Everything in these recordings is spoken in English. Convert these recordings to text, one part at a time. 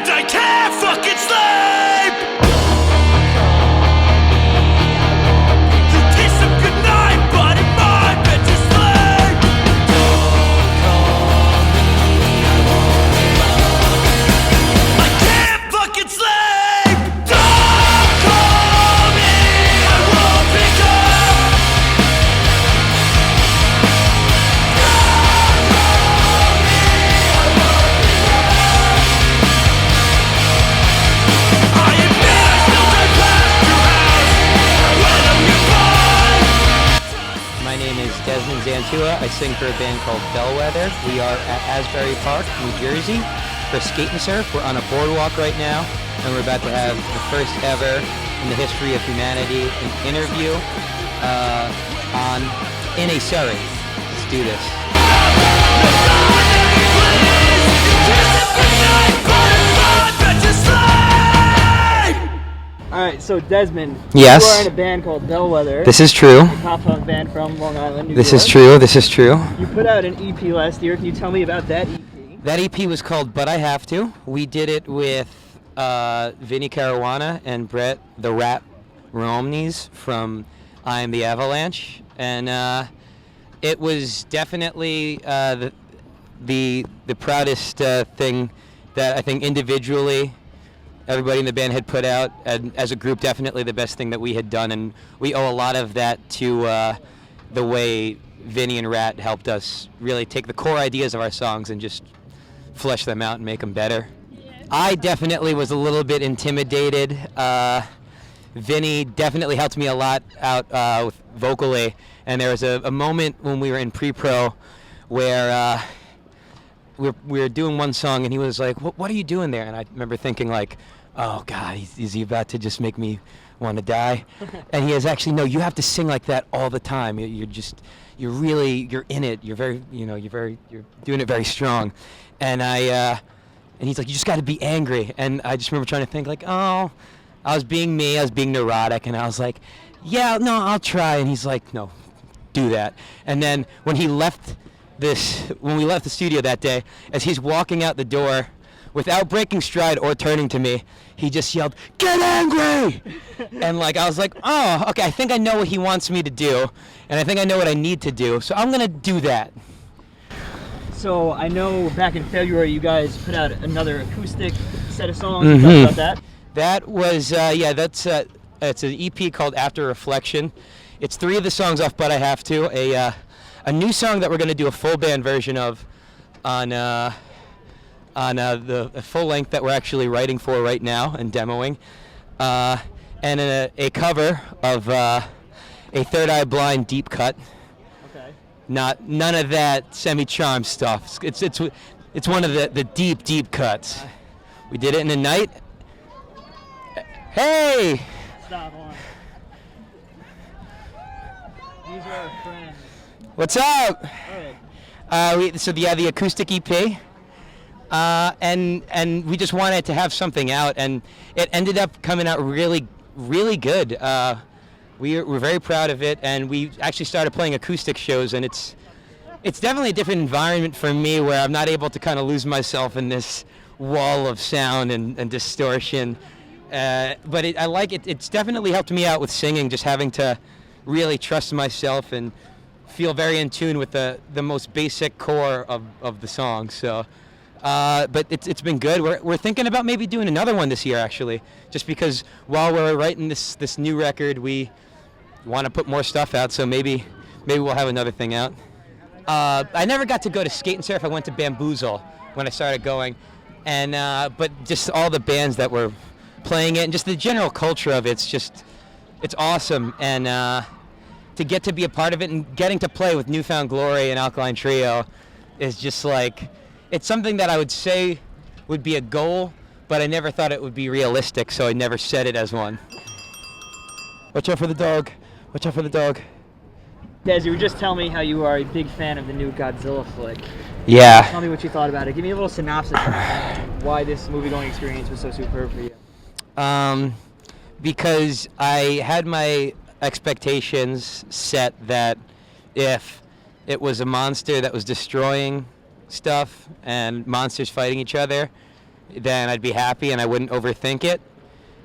and I can't fucking sleep. You kiss him goodnight, but in my bed to sleep. I can't fucking sleep. Don't call me, I won't pick up. I admit I still drive past your house when I'm nearby. My name is Desmond Zantua. I sing for a band called Bellwether. We are at Asbury Park, New Jersey for Skate and Surf. We're on a boardwalk right now, and we're about to have the first ever in the history of humanity an interview in a Surrey. Let's do this. Alright, so Desmond, Yes. you are in a band called Bellwether. This is true. A pop punk band from Long Island, New This York. is true. This is true. You put out an EP last year. Can you tell me about that EP? That EP was called But I Have To. We did it with Vinny Caruana and Brett the Rat Romneys from I Am the Avalanche. And it was definitely the proudest thing that I think individually everybody in the band had put out, and as a group definitely the best thing that we had done, and we owe a lot of that to the way Vinny and Rat helped us really take the core ideas of our songs and just flesh them out and make them better. I definitely was a little bit intimidated. Vinny definitely helped me a lot out with vocally, and there was a moment when we were in pre-pro where we were doing one song and he was like, what are you doing there? And I remember thinking like, oh God, is he about to just make me want to die? And he is actually, no, you have to sing like that all the time. You're in it. You're doing it very strong. And and he's like, you just got to be angry. And I just remember trying to think like, oh, I was being me, I was being neurotic. And I was like, yeah, no, I'll try. And he's like, no, do that. And then when we left the studio that day, as he's walking out the door, without breaking stride or turning to me, he just yelled, "Get angry!" And like I was like, oh, okay, I think I know what he wants me to do, and I think I know what I need to do, so I'm gonna do that. So I know back in February you guys put out another acoustic set of songs. Can you talk about that? That was it's an EP called After Reflection. It's 3 of the songs off But I Have To, a new song that we're going to do a full band version of on the full length that we're actually writing for right now and demoing, and a cover of a Third Eye Blind deep cut. Okay. None of that semi-charm stuff. It's one of the deep cuts. We did it in a night. Hey! Stop on. These are our friends. What's up? Alright. The acoustic EP, and we just wanted to have something out, and it ended up coming out really, really good. We're very proud of it, and we actually started playing acoustic shows, and it's definitely a different environment for me where I'm not able to kind of lose myself in this wall of sound and distortion. But I like it. It's definitely helped me out with singing, just having to really trust myself and feel very in tune with the most basic core of the song. So, but it's been good. We're thinking about maybe doing another one this year, actually, just because while we're writing this new record, we want to put more stuff out. So maybe we'll have another thing out. I never got to go to Skate and Surf. I went to Bamboozle when I started going, and but just all the bands that were playing it and just the general culture of it's awesome. And to get to be a part of it and getting to play with Newfound Glory and Alkaline Trio is just like, it's something that I would say would be a goal, but I never thought it would be realistic, so I never set it as one. Watch out for the dog. Watch out for the dog. Des, you were just telling me how you are a big fan of the new Godzilla flick. Yeah. Tell me what you thought about it. Give me a little synopsis of why this movie-going experience was so superb for you. Because I had my expectations set that if it was a monster that was destroying stuff and monsters fighting each other, then I'd be happy and I wouldn't overthink it.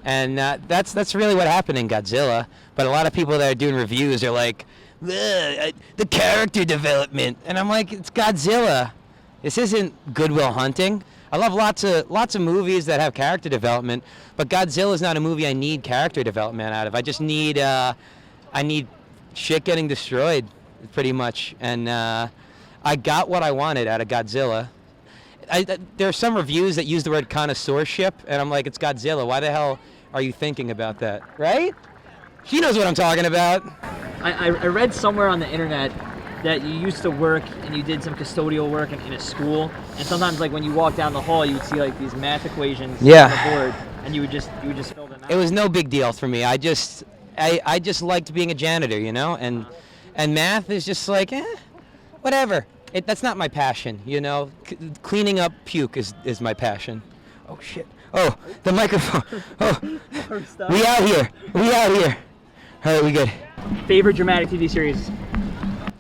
And that's really what happened in Godzilla. But a lot of people that are doing reviews are like, the character development, and I'm like, it's Godzilla. This isn't Good Will Hunting. I love lots of movies that have character development, but Godzilla is not a movie I need character development out of. I just need I need shit getting destroyed, pretty much. And I got what I wanted out of Godzilla. There are some reviews that use the word connoisseurship, and I'm like, it's Godzilla. Why the hell are you thinking about that, right? She knows what I'm talking about. I read somewhere on the internet that you used to work and you did some custodial work in a school, and sometimes like when you walk down the hall, you would see like these math equations on the board, and you would just fill them out. It was no big deal for me. I just liked being a janitor, you know, and math is just like, whatever. That's not my passion, you know. Cleaning up puke is my passion. Oh shit. Oh, the microphone. Oh, we out here. All right, we good. Favorite dramatic TV series?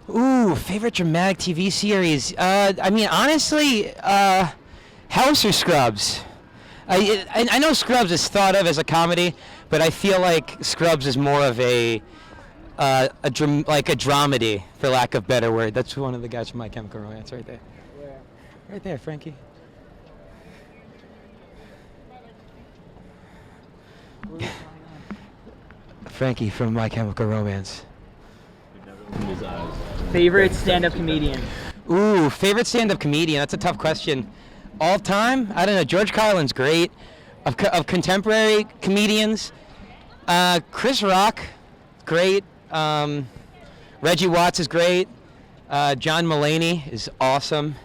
Ooh, favorite dramatic TV series. I mean, honestly, House or Scrubs. I know Scrubs is thought of as a comedy, but I feel like Scrubs is more of a dramedy, for lack of a better word. That's one of the guys from My Chemical Romance, right there. Where? Right there, Frankie. Frankie from My Chemical Romance. Favorite stand-up comedian? Ooh, favorite stand-up comedian? That's a tough question. All time? I don't know. George Carlin's great. Of contemporary comedians, Chris Rock, great. Reggie Watts is great. John Mulaney is awesome.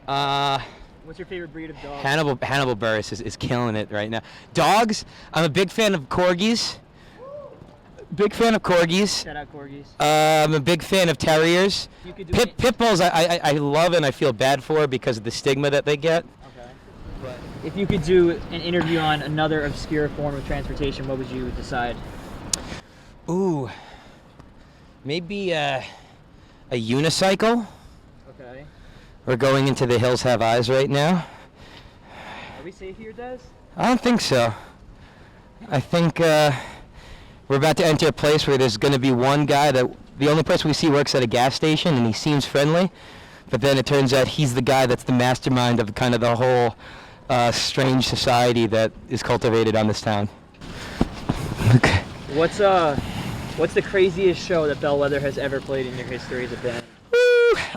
What's your favorite breed of dog? Hannibal Buress is killing it right now. Dogs, I'm a big fan of corgis. Shout out corgis. I'm a big fan of terriers. Pit bulls I love and I feel bad for because of the stigma that they get. Okay. But if you could do an interview on another obscure form of transportation, what would you decide? Ooh, maybe a unicycle. Okay. We're going into the Hills Have Eyes right now. Are we safe here, Des? I don't think so. I think we're about to enter a place where there's going to be one guy that the only person we see works at a gas station, and he seems friendly, but then it turns out he's the guy that's the mastermind of kind of the whole strange society that is cultivated on this town. Okay. What's the craziest show that Bellwether has ever played in your history as a band?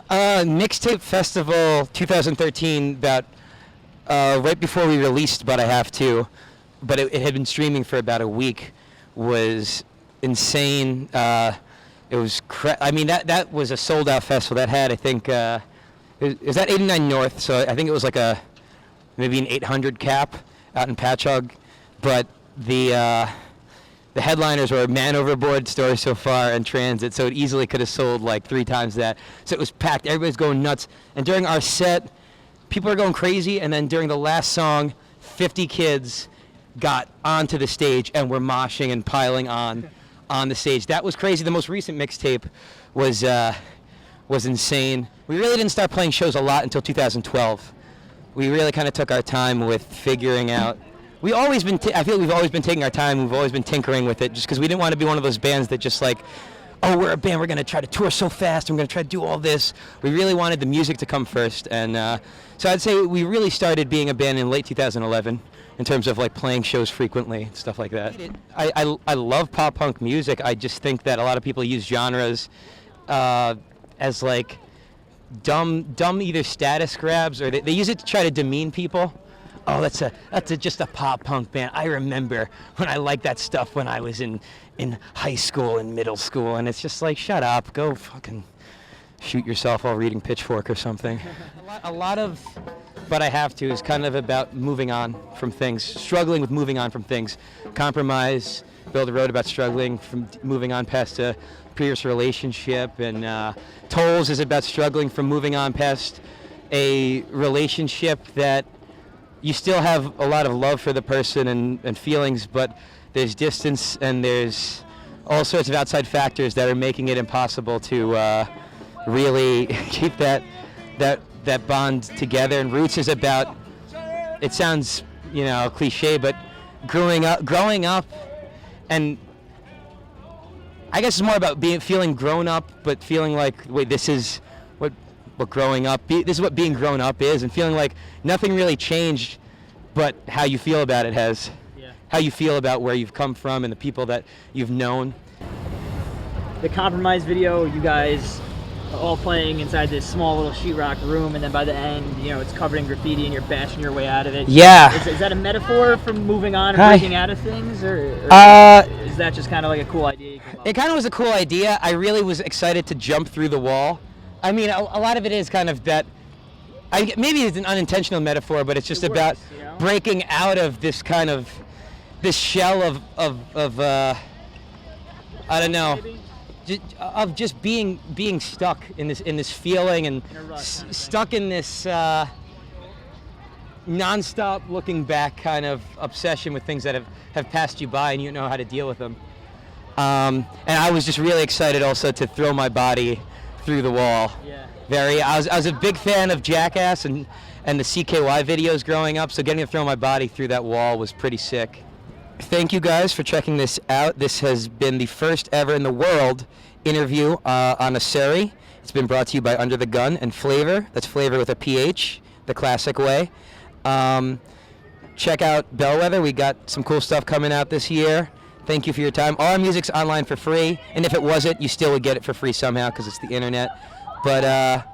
Mixtape Festival 2013, about right before we released But I Have To, but it had been streaming for about a week, was insane. It was I mean, that was a sold out festival. That had, I think, it was at 89 North, so I think it was like maybe an 800 cap out in Patchogue, but the headliners were Man Overboard, Story So Far, and Transit, so it easily could have sold like 3 times that. So it was packed. Everybody's going nuts. And during our set, people are going crazy. And then during the last song, 50 kids got onto the stage and were moshing and piling on the stage. That was crazy. The most recent mixtape was insane. We really didn't start playing shows a lot until 2012. We really kind of took our time with figuring out. I feel like we've always been taking our time. We've always been tinkering with it, just because we didn't want to be one of those bands that just like, oh, we're a band, we're going to try to tour so fast, we're going to try to do all this. We really wanted the music to come first, and so I'd say we really started being a band in late 2011 in terms of like playing shows frequently and stuff like that. I love pop punk music. I just think that a lot of people use genres as like dumb either status grabs, or they use it to try to demean people. Oh, that's just a pop punk band. I remember when I liked that stuff when I was in high school and middle school, and it's just like, shut up, go fucking shoot yourself while reading Pitchfork or something. A lot of But I Have To is kind of about moving on from things, struggling with moving on from things. Compromise, Build a Road about struggling from moving on past a previous relationship, and Tolls is about struggling from moving on past a relationship that you still have a lot of love for the person and feelings, but there's distance and there's all sorts of outside factors that are making it impossible to really keep that bond together. And Roots is about it sounds, you know, cliche, but growing up, and I guess it's more about feeling grown up, but feeling like, wait, this is what growing up, this is what being grown up is, and feeling like nothing really changed, but how you feel about it has. Yeah. How you feel about where you've come from and the people that you've known. The Compromise video, you guys are all playing inside this small little sheetrock room, and then by the end, you know, it's covered in graffiti and you're bashing your way out of it. Yeah. Is that a metaphor for moving on and breaking out of things, or is that just kind of like a cool idea you came up It kind of was a cool idea. I really was excited to jump through the wall. I mean, a lot of it is kind of that, maybe it's an unintentional metaphor, but it's just It about works, you know? breaking out of this kind of, this shell of I don't know, Maybe? of just being stuck in this feeling and In a rut kind of stuck in this non-stop looking back kind of obsession with things that have passed you by and you don't know how to deal with them. And I was just really excited also to throw my body through the wall. Yeah. I was a big fan of Jackass and the CKY videos growing up, so getting to throw my body through that wall was pretty sick. Thank you guys for checking this out. This has been the first ever in the world interview on a Surrey. It's been brought to you by Under the Gun and PHLAVOR. That's flavor with a PH, the classic way. Check out Bellwether. We got some cool stuff coming out this year. Thank you for your time. All our music's online for free, and if it wasn't, you still would get it for free somehow because it's the internet. But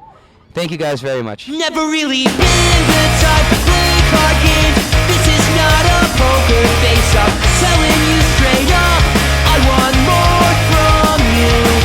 thank you guys very much. Never really been the type to play card games. This is not a poker face. I'm telling you straight up, I want more from you.